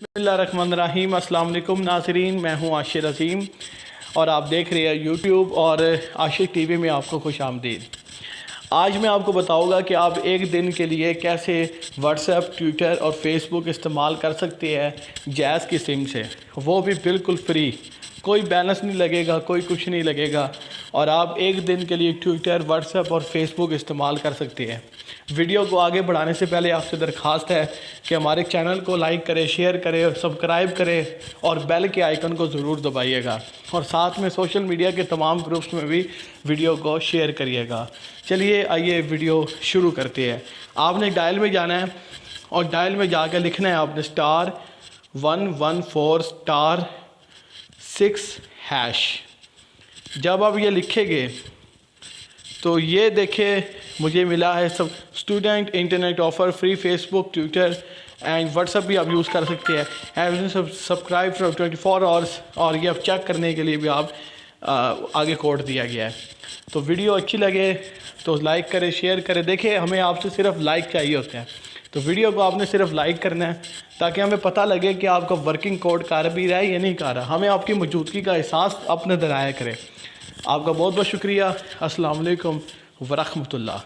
بسم اللہ الرحمن الرحیم۔ السلام علیکم ناظرین، میں ہوں عاشر عظیم اور آپ دیکھ رہے ہیں یوٹیوب اور عاشق ٹی وی میں آپ کو خوش آمدید۔ آج میں آپ کو بتاؤں گا کہ آپ ایک دن کے لیے کیسے واٹس ایپ، ٹویٹر اور فیس بک استعمال کر سکتے ہیں جیز کی سم سے، وہ بھی بالکل فری، کوئی بیلنس نہیں لگے گا، کوئی کچھ نہیں لگے گا، اور آپ ایک دن کے لیے ٹویٹر، واٹس ایپ اور فیس بک استعمال کر سکتے ہیں۔ ویڈیو کو آگے بڑھانے سے پہلے آپ سے درخواست ہے کہ ہمارے چینل کو لائک کرے، شیئر کرے اور سبسکرائب کرے اور بیل کے آئیکن کو ضرور دبائیے گا، اور ساتھ میں سوشل میڈیا کے تمام گروپس میں بھی ویڈیو کو شیئر کریے گا۔ چلیے آئیے ویڈیو شروع کرتے ہیں۔ آپ نے ڈائل میں جانا ہے اور ڈائل میں جا کے لکھنا ہے آپ نے *114*6#۔ جب آپ یہ لکھیں گے تو یہ دیکھیں مجھے ملا ہے سب student internet offer, free Facebook, Twitter and WhatsApp بھی آپ یوز کر سکتے ہیں، سبسکرائب فار 24 آورس، اور یہ اب چیک کرنے کے لیے بھی آپ آگے کوڈ دیا گیا ہے۔ تو ویڈیو اچھی لگے تو لائک کرے، شیئر کرے۔ دیکھیں ہمیں آپ سے صرف لائک چاہیے ہوتے ہیں، تو ویڈیو کو آپ نے صرف لائک کرنا ہے تاکہ ہمیں پتہ لگے کہ آپ کا ورکنگ کوڈ کر بھی رہا ہے یا نہیں کر رہا، ہمیں آپ کی موجودگی کا احساس اپنے درایا کرے۔ آپ کا بہت بہت شکریہ۔ السلام علیکم ورحمۃ اللہ۔